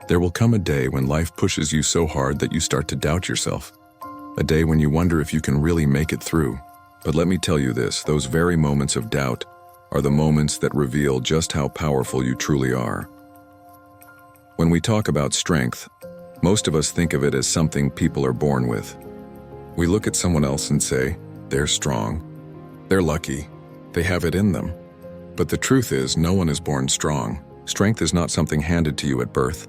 There will come a day when life pushes you so hard that you start to doubt yourself. A day when you wonder if you can really make it through. But let me tell you this, those very moments of doubt are the moments that reveal just how powerful you truly are. When we talk about strength, most of us think of it as something people are born with. We look at someone else and say, they're strong, they're lucky, they have it in them. But the truth is, no one is born strong. Strength is not something handed to you at birth.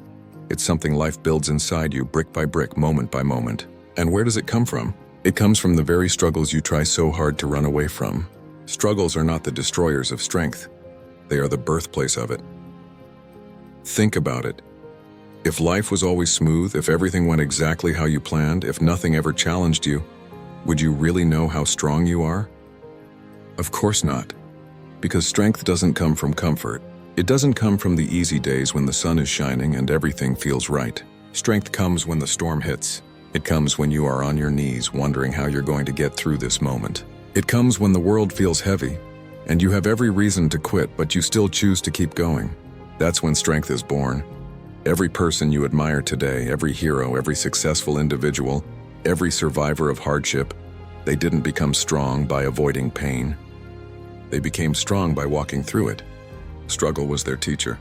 It's something life builds inside you brick by brick, moment by moment. And where does it come from? It comes from the very struggles you try so hard to run away from. Struggles are not the destroyers of strength. They are the birthplace of it. Think about it. If life was always smooth, if everything went exactly how you planned, if nothing ever challenged you, would you really know how strong you are? Of course not. Because strength doesn't come from comfort. It doesn't come from the easy days when the sun is shining and everything feels right. Strength comes when the storm hits. It comes when you are on your knees wondering how you're going to get through this moment. It comes when the world feels heavy and you have every reason to quit, but you still choose to keep going. That's when strength is born. Every person you admire today, every hero, every successful individual, every survivor of hardship, they didn't become strong by avoiding pain. They became strong by walking through it. Struggle was their teacher.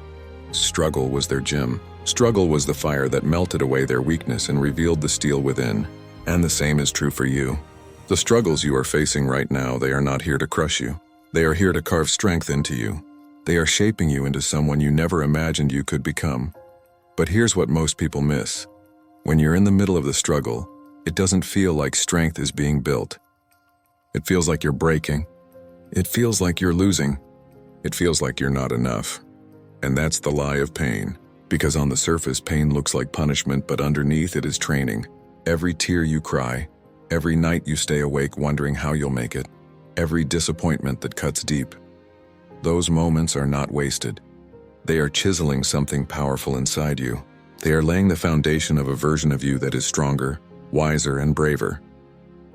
Struggle was their gym. Struggle was the fire that melted away their weakness and revealed the steel within. And the same is true for you. The struggles you are facing right now, they are not here to crush you. They are here to carve strength into you. They are shaping you into someone you never imagined you could become. But here's what most people miss. When you're in the middle of the struggle, it doesn't feel like strength is being built. It feels like you're breaking. It feels like you're losing. It feels like you're not enough. And that's the lie of pain. Because on the surface, pain looks like punishment, but underneath it is training. Every tear you cry, every night you stay awake wondering how you'll make it, every disappointment that cuts deep. Those moments are not wasted. They are chiseling something powerful inside you. They are laying the foundation of a version of you that is stronger, wiser, and braver.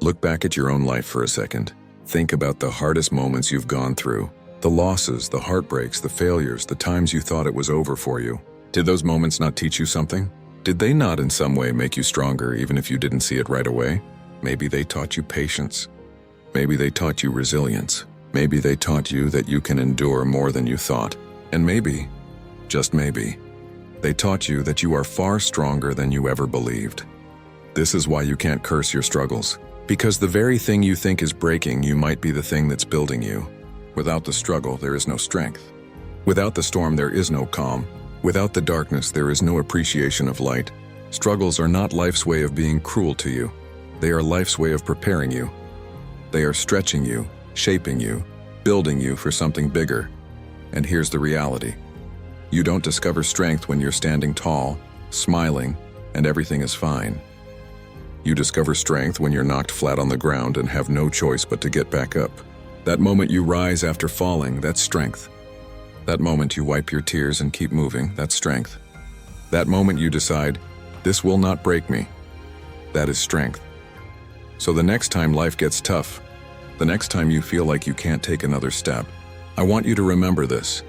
Look back at your own life for a second. Think about the hardest moments you've gone through. The losses, the heartbreaks, the failures, the times you thought it was over for you. Did those moments not teach you something? Did they not in some way make you stronger even if you didn't see it right away? Maybe they taught you patience. Maybe they taught you resilience. Maybe they taught you that you can endure more than you thought. And maybe, just maybe, they taught you that you are far stronger than you ever believed. This is why you can't curse your struggles. Because the very thing you think is breaking you might be the thing that's building you. Without the struggle, there is no strength. Without the storm, there is no calm. Without the darkness, there is no appreciation of light. Struggles are not life's way of being cruel to you. They are life's way of preparing you. They are stretching you, shaping you, building you for something bigger. And here's the reality. You don't discover strength when you're standing tall, smiling, and everything is fine. You discover strength when you're knocked flat on the ground and have no choice but to get back up. That moment you rise after falling, that's strength. That moment you wipe your tears and keep moving, that's strength. That moment you decide, this will not break me, that is strength. So the next time life gets tough, the next time you feel like you can't take another step, I want you to remember this.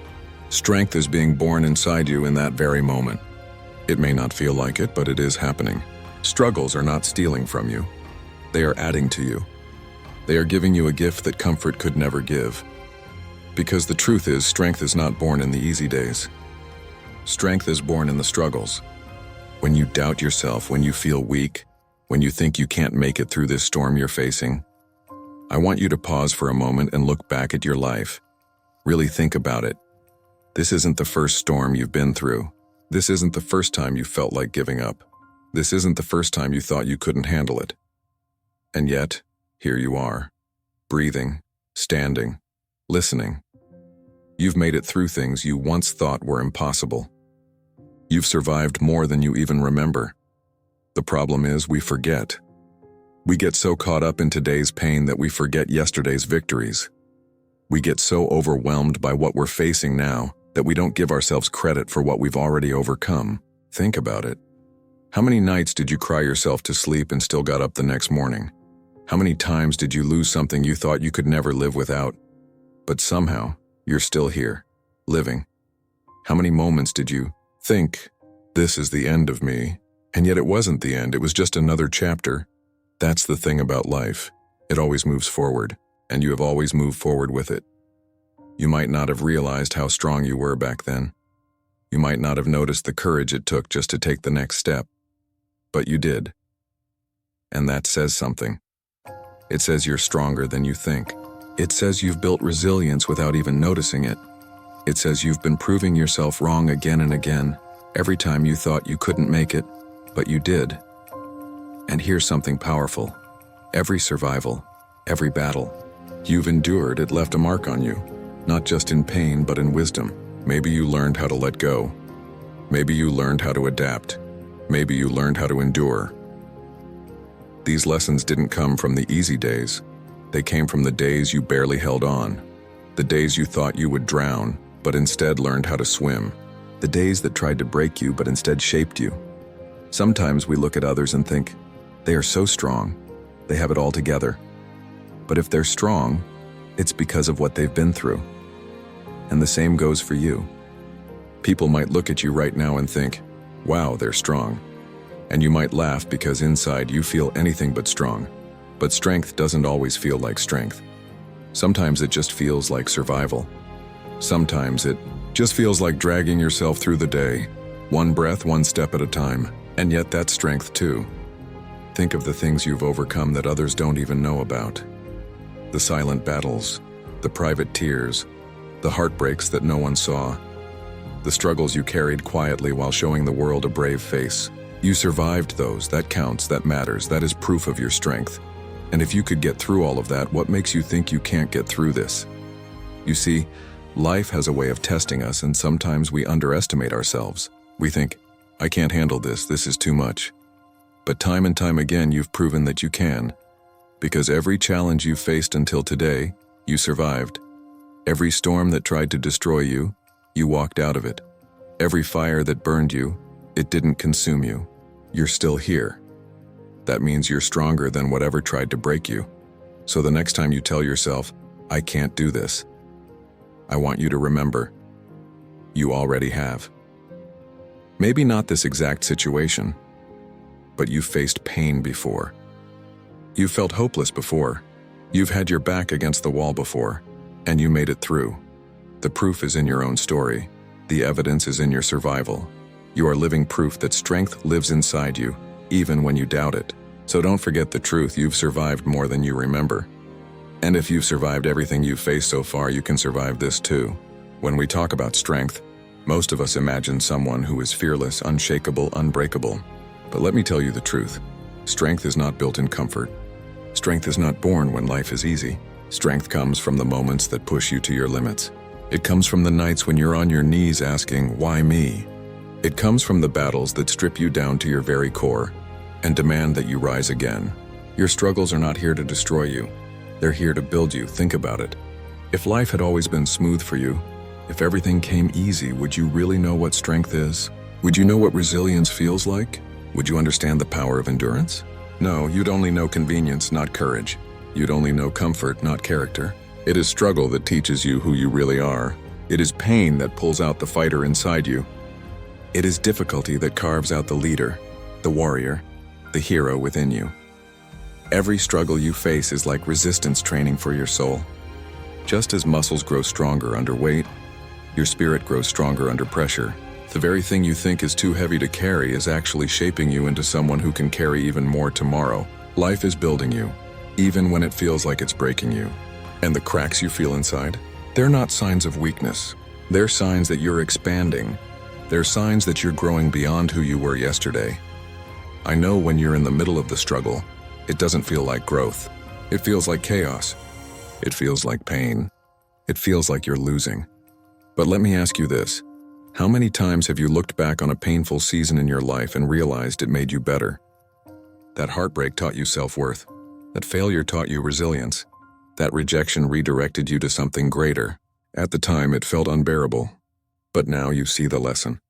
Strength is being born inside you in that very moment. It may not feel like it, but it is happening. Struggles are not stealing from you. They are adding to you. They are giving you a gift that comfort could never give. Because the truth is, strength is not born in the easy days. Strength is born in the struggles. When you doubt yourself, when you feel weak, when you think you can't make it through this storm you're facing, I want you to pause for a moment and look back at your life. Really think about it. This isn't the first storm you've been through. This isn't the first time you felt like giving up. This isn't the first time you thought you couldn't handle it. And yet, here you are, breathing, standing, listening. You've made it through things you once thought were impossible. You've survived more than you even remember. The problem is we forget. We get so caught up in today's pain that we forget yesterday's victories. We get so overwhelmed by what we're facing now that we don't give ourselves credit for what we've already overcome. Think about it. How many nights did you cry yourself to sleep and still got up the next morning? How many times did you lose something you thought you could never live without? But somehow, you're still here, living. How many moments did you think This is the end of me. And yet it wasn't the end, it was just another chapter. That's the thing about life. It always moves forward, and you have always moved forward with it. You might not have realized how strong you were back then. You might not have noticed the courage it took just to take the next step. But you did. And that says something. It says you're stronger than you think. It says you've built resilience without even noticing it. It says you've been proving yourself wrong again and again, every time you thought you couldn't make it, but you did. And here's something powerful. Every survival, every battle you've endured, it left a mark on you, not just in pain, but in wisdom. Maybe you learned how to let go. Maybe you learned how to adapt. Maybe you learned how to endure. These lessons didn't come from the easy days. They came from the days you barely held on. The days you thought you would drown, but instead learned how to swim. The days that tried to break you, but instead shaped you. Sometimes we look at others and think, they are so strong, they have it all together. But if they're strong, it's because of what they've been through. And the same goes for you. People might look at you right now and think, wow, they're strong. And you might laugh because inside you feel anything but strong. But strength doesn't always feel like strength. Sometimes it just feels like survival. Sometimes it just feels like dragging yourself through the day, one breath, one step at a time. And yet that's strength too. Think of the things you've overcome that others don't even know about. The silent battles, the private tears, the heartbreaks that no one saw, the struggles you carried quietly while showing the world a brave face. You survived those. That counts, that matters, that is proof of your strength. And if you could get through all of that, what makes you think you can't get through this? You see, life has a way of testing us, and sometimes we underestimate ourselves. We think, I can't handle this, this is too much. But time and time again, you've proven that you can. Because every challenge you faced until today, you survived. Every storm that tried to destroy you, you walked out of it. Every fire that burned you, it didn't consume you. You're still here. That means you're stronger than whatever tried to break you. So the next time you tell yourself, I can't do this, I want you to remember, you already have. Maybe not this exact situation, but you've faced pain before. You've felt hopeless before. You've had your back against the wall before, and you made it through. The proof is in your own story. The evidence is in your survival. You are living proof that strength lives inside you, even when you doubt it. So don't forget the truth, you've survived more than you remember. And if you've survived everything you've faced so far, you can survive this too. When we talk about strength, most of us imagine someone who is fearless, unshakable, unbreakable. But let me tell you the truth. Strength is not built in comfort. Strength is not born when life is easy. Strength comes from the moments that push you to your limits. It comes from the nights when you're on your knees asking, why me? It comes from the battles that strip you down to your very core and demand that you rise again. Your struggles are not here to destroy you. They're here to build you. Think about it. If life had always been smooth for you, if everything came easy, would you really know what strength is? Would you know what resilience feels like? Would you understand the power of endurance? No, you'd only know convenience, not courage. You'd only know comfort, not character. It is struggle that teaches you who you really are. It is pain that pulls out the fighter inside you. It is difficulty that carves out the leader, the warrior, the hero within you. Every struggle you face is like resistance training for your soul. Just as muscles grow stronger under weight, your spirit grows stronger under pressure. The very thing you think is too heavy to carry is actually shaping you into someone who can carry even more tomorrow. Life is building you, even when it feels like it's breaking you. And the cracks you feel inside, they're not signs of weakness. They're signs that you're expanding. They're signs that you're growing beyond who you were yesterday. I know when you're in the middle of the struggle, it doesn't feel like growth. It feels like chaos. It feels like pain. It feels like you're losing. But let me ask you this. How many times have you looked back on a painful season in your life and realized it made you better? That heartbreak taught you self-worth. That failure taught you resilience. That rejection redirected you to something greater. At the time, it felt unbearable. But now you see the lesson.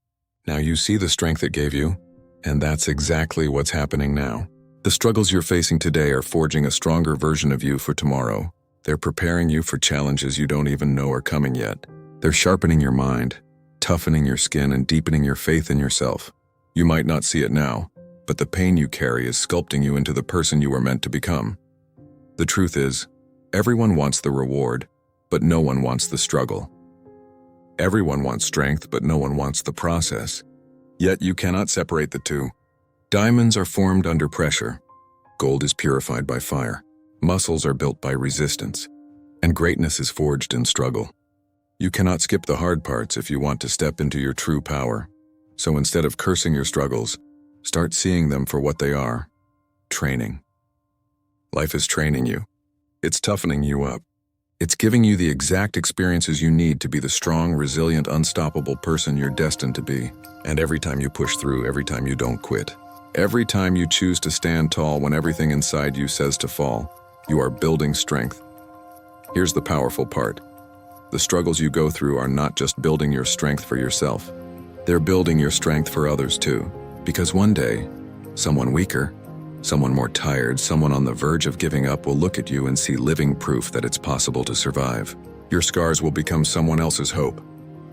Now you see the strength it gave you, and that's exactly what's happening now. The struggles you're facing today are forging a stronger version of you for tomorrow. They're preparing you for challenges you don't even know are coming yet. They're sharpening your mind, toughening your skin, and deepening your faith in yourself. You might not see it now, but the pain you carry is sculpting you into the person you were meant to become. The truth is, everyone wants the reward, but no one wants the struggle. Everyone wants strength, but no one wants the process. Yet you cannot separate the two. Diamonds are formed under pressure. Gold is purified by fire. Muscles are built by resistance. And greatness is forged in struggle. You cannot skip the hard parts if you want to step into your true power. So instead of cursing your struggles, start seeing them for what they are: training. Life is training you. It's toughening you up. It's giving you the exact experiences you need to be the strong, resilient, unstoppable person you're destined to be. And every time you push through, every time you don't quit, every time you choose to stand tall when everything inside you says to fall, you are building strength. Here's the powerful part. The struggles you go through are not just building your strength for yourself. They're building your strength for others too. Because one day, someone weaker, someone more tired, someone on the verge of giving up will look at you and see living proof that it's possible to survive. Your scars will become someone else's hope.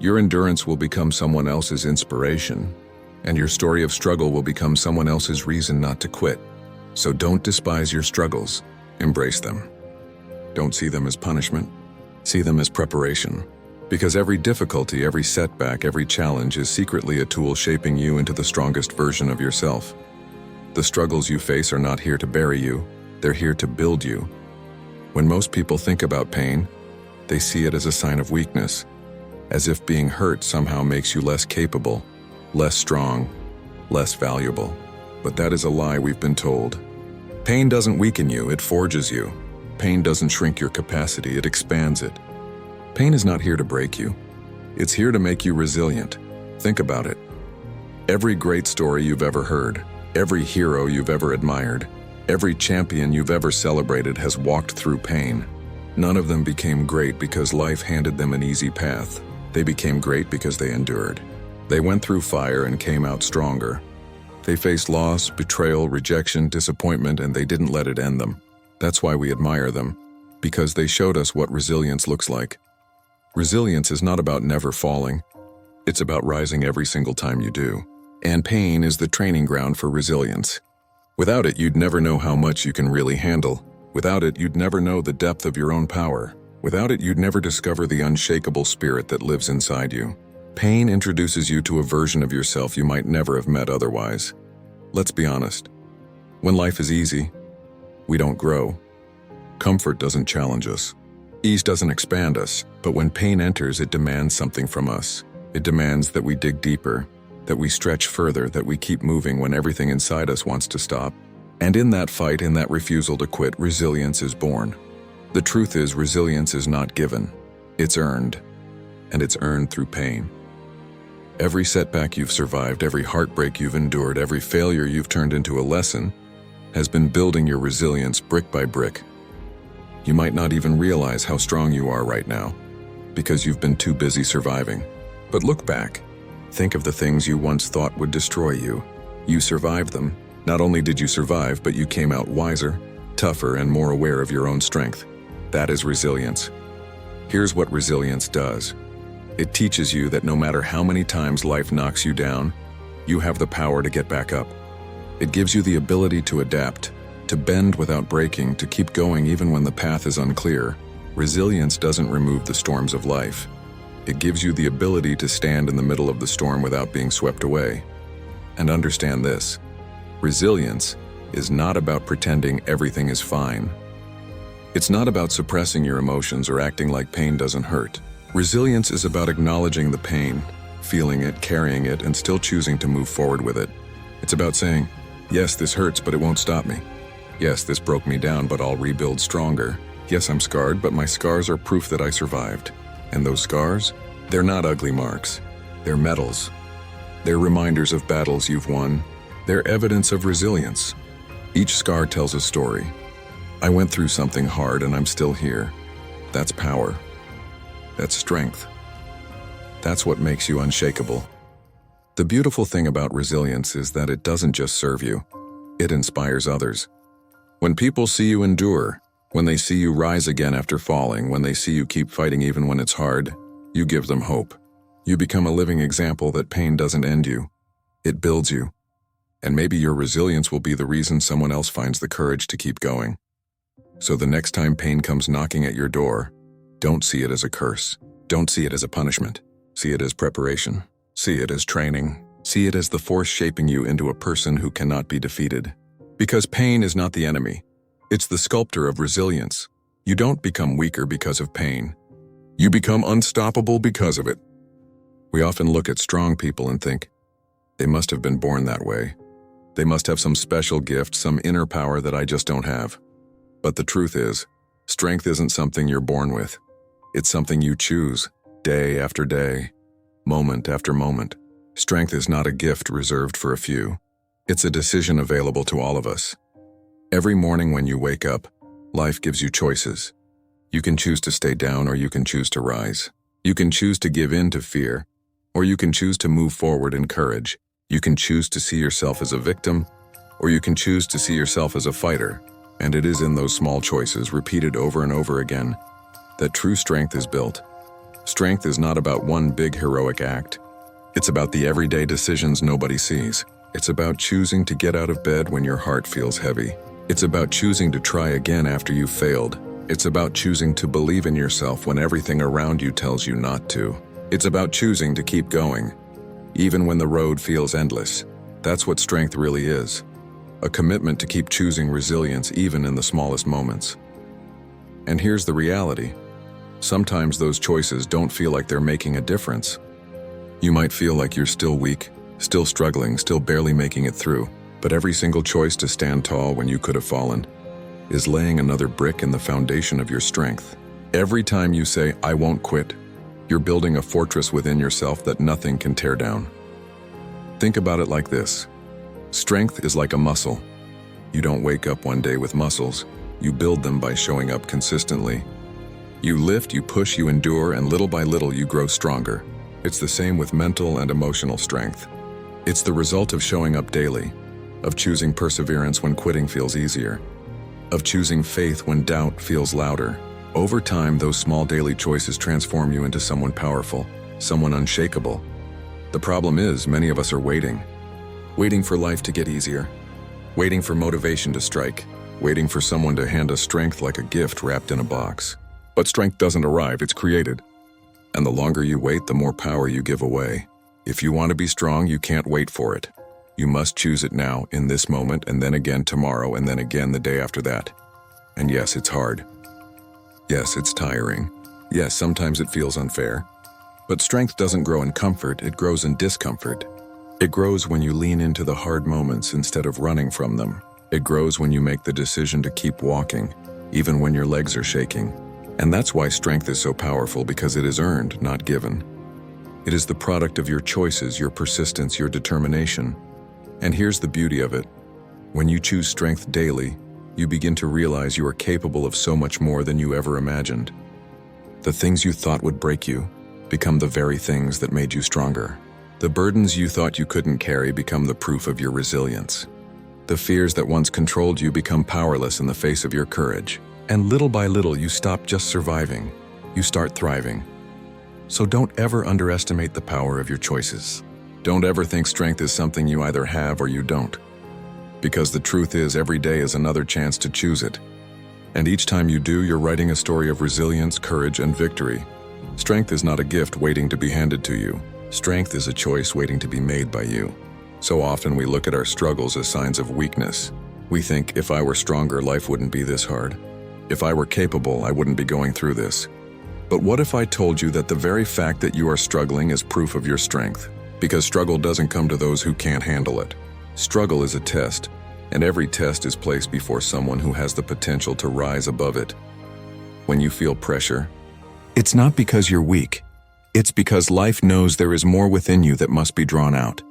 Your endurance will become someone else's inspiration. And your story of struggle will become someone else's reason not to quit. So don't despise your struggles. Embrace them. Don't see them as punishment. See them as preparation. Because every difficulty, every setback, every challenge is secretly a tool shaping you into the strongest version of yourself. The struggles you face are not here to bury you, they're here to build you. When most people think about pain, they see it as a sign of weakness, as if being hurt somehow makes you less capable, less strong, less valuable. But that is a lie we've been told. Pain doesn't weaken you, it forges you. Pain doesn't shrink your capacity, it expands it. Pain is not here to break you. It's here to make you resilient. Think about it. Every great story you've ever heard, every hero you've ever admired, every champion you've ever celebrated has walked through pain. None of them became great because life handed them an easy path. They became great because they endured. They went through fire and came out stronger. They faced loss, betrayal, rejection, disappointment, and they didn't let it end them. That's why we admire them, because they showed us what resilience looks like. Resilience is not about never falling. It's about rising every single time you do. And pain is the training ground for resilience. Without it, you'd never know how much you can really handle. Without it, you'd never know the depth of your own power. Without it, you'd never discover the unshakable spirit that lives inside you. Pain introduces you to a version of yourself you might never have met otherwise. Let's be honest. When life is easy, we don't grow. Comfort doesn't challenge us. Ease doesn't expand us. But when pain enters, it demands something from us. It demands that we dig deeper, that we stretch further, that we keep moving when everything inside us wants to stop. And in that fight, in that refusal to quit, resilience is born. The truth is, resilience is not given. It's earned. And it's earned through pain. Every setback you've survived, every heartbreak you've endured, every failure you've turned into a lesson has been building your resilience brick by brick. You might not even realize how strong you are right now, because you've been too busy surviving. But look back. Think of the things you once thought would destroy you. You survived them. Not only did you survive, but you came out wiser, tougher, and more aware of your own strength. That is resilience. Here's what resilience does. It teaches you that no matter how many times life knocks you down, you have the power to get back up. It gives you the ability to adapt, to bend without breaking, to keep going even when the path is unclear. Resilience doesn't remove the storms of life. It gives you the ability to stand in the middle of the storm without being swept away. And understand this: resilience is not about pretending everything is fine. It's not about suppressing your emotions or acting like pain doesn't hurt. Resilience is about acknowledging the pain, feeling it, carrying it, and still choosing to move forward with it. It's about saying, yes, this hurts, but it won't stop me. Yes, this broke me down, but I'll rebuild stronger. Yes, I'm scarred, but my scars are proof that I survived. And those scars, they're not ugly marks. They're medals. They're reminders of battles you've won. They're evidence of resilience. Each scar tells a story. I went through something hard and I'm still here. That's power. That's strength. That's what makes you unshakable. The beautiful thing about resilience is that it doesn't just serve you. It inspires others. When people see you endure, when they see you rise again after falling, when they see you keep fighting even when it's hard, you give them hope. You become a living example that pain doesn't end you. It builds you. And maybe your resilience will be the reason someone else finds the courage to keep going. So the next time pain comes knocking at your door, don't see it as a curse. Don't see it as a punishment. See it as preparation. See it as training. See it as the force shaping you into a person who cannot be defeated. Because pain is not the enemy. It's the sculptor of resilience. You don't become weaker because of pain. You become unstoppable because of it. We often look at strong people and think, they must have been born that way. They must have some special gift, some inner power that I just don't have. But the truth is, strength isn't something you're born with. It's something you choose, day after day, moment after moment. Strength is not a gift reserved for a few. It's a decision available to all of us. Every morning when you wake up, life gives you choices. You can choose to stay down or you can choose to rise. You can choose to give in to fear, or you can choose to move forward in courage. You can choose to see yourself as a victim, or you can choose to see yourself as a fighter. And it is in those small choices, repeated over and over again, that true strength is built. Strength is not about one big heroic act. It's about the everyday decisions nobody sees. It's about choosing to get out of bed when your heart feels heavy. It's about choosing to try again after you've failed. It's about choosing to believe in yourself when everything around you tells you not to. It's about choosing to keep going, even when the road feels endless. That's what strength really is. A commitment to keep choosing resilience even in the smallest moments. And here's the reality. Sometimes those choices don't feel like they're making a difference. You might feel like you're still weak, still struggling, still barely making it through, but every single choice to stand tall when you could have fallen is laying another brick in the foundation of your strength. Every time you say, I won't quit, you're building a fortress within yourself that nothing can tear down. Think about it like this. Strength is like a muscle. You don't wake up one day with muscles. You build them by showing up consistently. You lift, you push, you endure, and little by little you grow stronger. It's the same with mental and emotional strength. It's the result of showing up daily, of choosing perseverance when quitting feels easier, of choosing faith when doubt feels louder. Over time, those small daily choices transform you into someone powerful, someone unshakable. The problem is, many of us are waiting for life to get easier, waiting for motivation to strike, waiting for someone to hand us strength like a gift wrapped in a box. But strength doesn't arrive, it's created. And the longer you wait, the more power you give away. If you want to be strong, you can't wait for it. You must choose it now, in this moment, and then again tomorrow, and then again the day after that. And yes, it's hard. Yes, it's tiring. Yes, sometimes it feels unfair. But strength doesn't grow in comfort, it grows in discomfort. It grows when you lean into the hard moments instead of running from them. It grows when you make the decision to keep walking, even when your legs are shaking. And that's why strength is so powerful, because it is earned, not given. It is the product of your choices, your persistence, your determination. And here's the beauty of it. When you choose strength daily, you begin to realize you are capable of so much more than you ever imagined. The things you thought would break you become the very things that made you stronger. The burdens you thought you couldn't carry become the proof of your resilience. The fears that once controlled you become powerless in the face of your courage. And little by little, you stop just surviving. You start thriving. So don't ever underestimate the power of your choices. Don't ever think strength is something you either have or you don't. Because the truth is, every day is another chance to choose it. And each time you do, you're writing a story of resilience, courage, and victory. Strength is not a gift waiting to be handed to you. Strength is a choice waiting to be made by you. So often we look at our struggles as signs of weakness. We think, if I were stronger, life wouldn't be this hard. If I were capable, I wouldn't be going through this. But what if I told you that the very fact that you are struggling is proof of your strength? Because struggle doesn't come to those who can't handle it. Struggle is a test, and every test is placed before someone who has the potential to rise above it. When you feel pressure, it's not because you're weak. It's because life knows there is more within you that must be drawn out.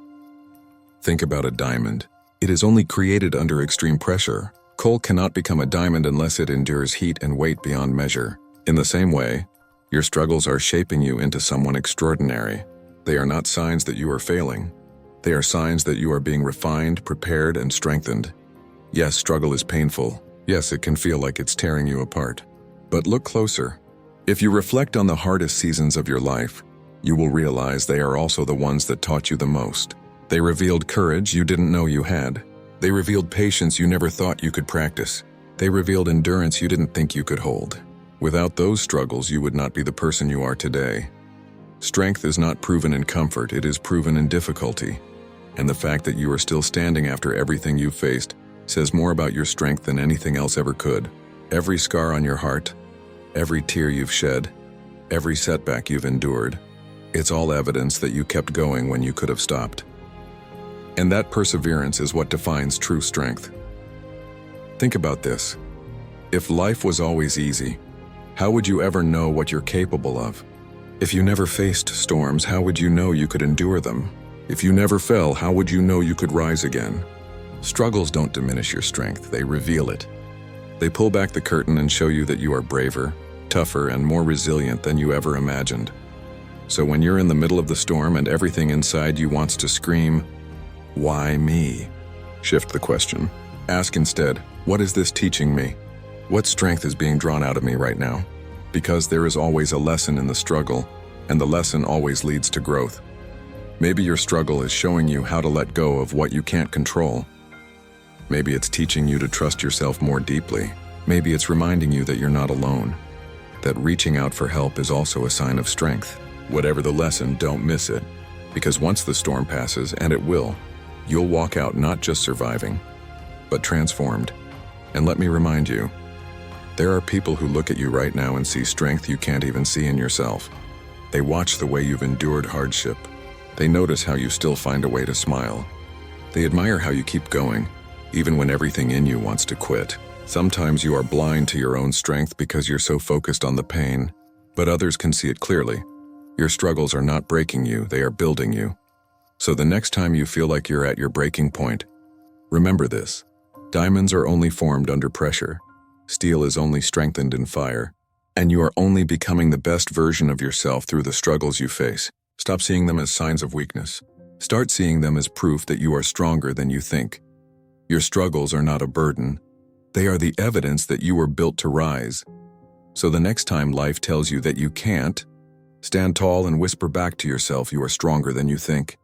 Think about a diamond. It is only created under extreme pressure. Coal cannot become a diamond unless it endures heat and weight beyond measure. In the same way, your struggles are shaping you into someone extraordinary. They are not signs that you are failing. They are signs that you are being refined, prepared, and strengthened. Yes, struggle is painful. Yes, it can feel like it's tearing you apart. But look closer. If you reflect on the hardest seasons of your life, you will realize they are also the ones that taught you the most. They revealed courage you didn't know you had. They revealed patience you never thought you could practice. They revealed endurance you didn't think you could hold. Without those struggles, you would not be the person you are today. Strength is not proven in comfort, it is proven in difficulty. And the fact that you are still standing after everything you've faced says more about your strength than anything else ever could. Every scar on your heart, every tear you've shed, every setback you've endured, it's all evidence that you kept going when you could have stopped. And that perseverance is what defines true strength. Think about this. If life was always easy, how would you ever know what you're capable of? If you never faced storms, how would you know you could endure them? If you never fell, how would you know you could rise again? Struggles don't diminish your strength, they reveal it. They pull back the curtain and show you that you are braver, tougher, and more resilient than you ever imagined. So when you're in the middle of the storm and everything inside you wants to scream, "Why me?" shift the question. Ask instead, what is this teaching me? What strength is being drawn out of me right now? Because there is always a lesson in the struggle, and the lesson always leads to growth. Maybe your struggle is showing you how to let go of what you can't control. Maybe it's teaching you to trust yourself more deeply. Maybe it's reminding you that you're not alone, that reaching out for help is also a sign of strength. Whatever the lesson, don't miss it, because once the storm passes, and it will, you'll walk out not just surviving, but transformed. And let me remind you, there are people who look at you right now and see strength you can't even see in yourself. They watch the way you've endured hardship. They notice how you still find a way to smile. They admire how you keep going, even when everything in you wants to quit. Sometimes you are blind to your own strength because you're so focused on the pain, but others can see it clearly. Your struggles are not breaking you, they are building you. So the next time you feel like you're at your breaking point, remember this. Diamonds are only formed under pressure. Steel is only strengthened in fire. And you are only becoming the best version of yourself through the struggles you face. Stop seeing them as signs of weakness. Start seeing them as proof that you are stronger than you think. Your struggles are not a burden. They are the evidence that you were built to rise. So the next time life tells you that you can't, stand tall and whisper back to yourself you are stronger than you think.